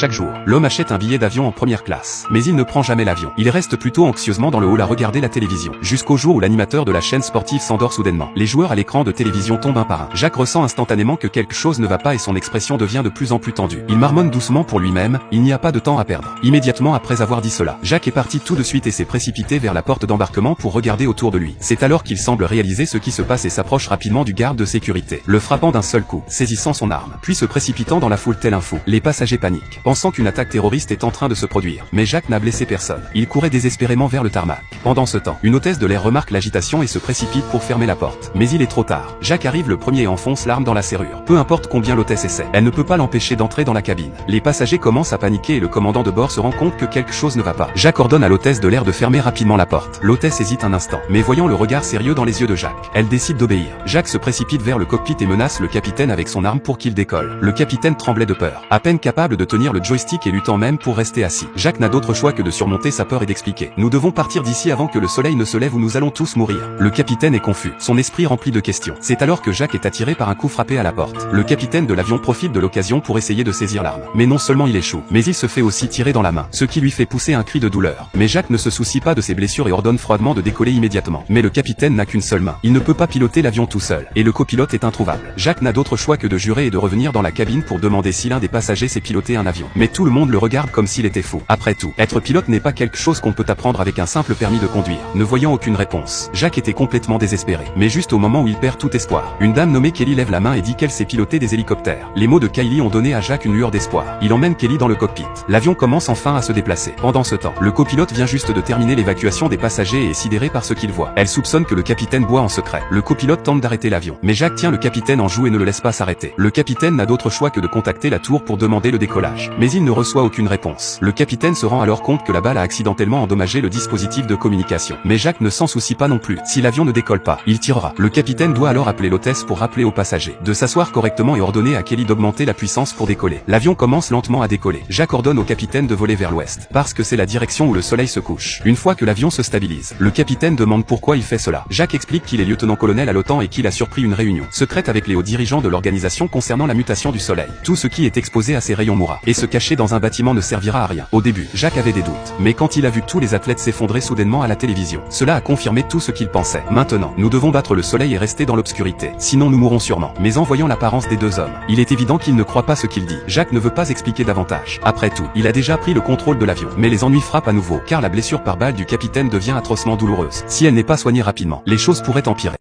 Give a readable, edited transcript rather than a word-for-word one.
Chaque jour, l'homme achète un billet d'avion en première classe. Mais il ne prend jamais l'avion. Il reste plutôt anxieusement dans le hall à regarder la télévision. Jusqu'au jour où l'animateur de la chaîne sportive s'endort soudainement. Les joueurs à l'écran de télévision tombent un par un. Jacques ressent instantanément que quelque chose ne va pas et son expression devient de plus en plus tendue. Il marmonne doucement pour lui-même, il n'y a pas de temps à perdre. Immédiatement après avoir dit cela, Jacques est parti tout de suite et s'est précipité vers la porte d'embarquement pour regarder autour de lui. C'est alors qu'il semble réaliser ce qui se passe et s'approche rapidement du garde de sécurité, le frappant d'un seul coup, saisissant son arme, puis se précipitant dans la foule tel un fou. Les passagers paniquent, pensant qu'une attaque terroriste est en train de se produire. Mais Jacques n'a blessé personne. Il courait désespérément vers le tarmac. Pendant ce temps, une hôtesse de l'air remarque l'agitation et se précipite pour fermer la porte. Mais il est trop tard. Jacques arrive le premier et enfonce l'arme dans la serrure. Peu importe combien l'hôtesse essaie, elle ne peut pas l'empêcher d'entrer dans la cabine. Les passagers commencent à paniquer et le commandant de bord se rend compte que quelque chose ne va pas. Jacques ordonne à l'hôtesse de l'air de fermer rapidement la porte. L'hôtesse hésite un instant, mais voyant le regard sérieux dans les yeux de Jacques, elle décide d'obéir. Jacques se précipite vers le cockpit et menace le capitaine avec son arme pour qu'il décolle. Le capitaine tremblait de peur, à peine capable de tenir le joystick et luttant même pour rester assis. Jacques n'a d'autre choix que de surmonter sa peur et d'expliquer. Nous devons partir d'ici avant que le soleil ne se lève ou nous allons tous mourir. Le capitaine est confus, son esprit rempli de questions. C'est alors que Jacques est attiré par un coup frappé à la porte. Le capitaine de l'avion profite de l'occasion pour essayer de saisir l'arme. Mais non seulement il échoue, mais il se fait aussi tirer dans la main, ce qui lui fait pousser un cri de douleur. Mais Jacques ne se soucie pas de ses blessures et ordonne froidement de décoller immédiatement. Mais le capitaine n'a qu'une seule main. Il ne peut pas piloter l'avion tout seul, et le copilote est introuvable. Jacques n'a d'autre choix que de jurer et de revenir dans la cabine pour demander si l'un des passagers sait piloter un avion. Mais tout le monde le regarde comme s'il était fou. Après tout, être pilote n'est pas quelque chose qu'on peut apprendre avec un simple permis de conduire. Ne voyant aucune réponse, Jacques était complètement désespéré. Mais juste au moment où il perd tout espoir, une dame nommée Kelly lève la main et dit qu'elle sait piloter des hélicoptères. Les mots de Kylie ont donné à Jacques une lueur d'espoir. Il emmène Kelly dans le cockpit. L'avion commence enfin à se déplacer. Pendant ce temps, le copilote vient juste de terminer l'évacuation des passagers et est sidéré par ce qu'il voit. Elle soupçonne que le capitaine boit en secret. Le copilote tente d'arrêter l'avion, mais Jacques tient le capitaine en joue et ne le laisse pas s'arrêter. Le capitaine n'a d'autre choix que de contacter la tour pour demander le décollage. Mais il ne reçoit aucune réponse. Le capitaine se rend alors compte que la balle a accidentellement endommagé le dispositif de communication. Mais Jacques ne s'en soucie pas non plus. Si l'avion ne décolle pas, il tirera. Le capitaine doit alors appeler l'hôtesse pour rappeler aux passagers de s'asseoir correctement et ordonner à Kelly d'augmenter la puissance pour décoller. L'avion commence lentement à décoller. Jacques ordonne au capitaine de voler vers l'ouest, parce que c'est la direction où le soleil se couche. Une fois que l'avion se stabilise, le capitaine demande pourquoi il fait cela. Jacques explique qu'il est lieutenant-colonel à l'OTAN et qu'il a surpris une réunion secrète avec les hauts dirigeants de l'organisation concernant la mutation du soleil. Tout ce qui est exposé à ces rayons mourra, et se cacher dans un bâtiment ne servira à rien. Au début, Jacques avait des doutes, mais quand il a vu tous les athlètes s'effondrer soudainement à la télévision, cela a confirmé tout ce qu'il pensait. Maintenant, nous devons battre le soleil et rester dans l'obscurité, sinon nous mourrons sûrement. Mais en voyant l'apparence des deux hommes, il est évident qu'il ne croit pas ce qu'il dit. Jacques ne veut pas expliquer davantage. Après tout, il a déjà pris le contrôle de l'avion. Mais les ennuis frappent à nouveau, car la blessure par balle du capitaine devient atrocement douloureuse. Si elle n'est pas soignée rapidement, les choses pourraient empirer.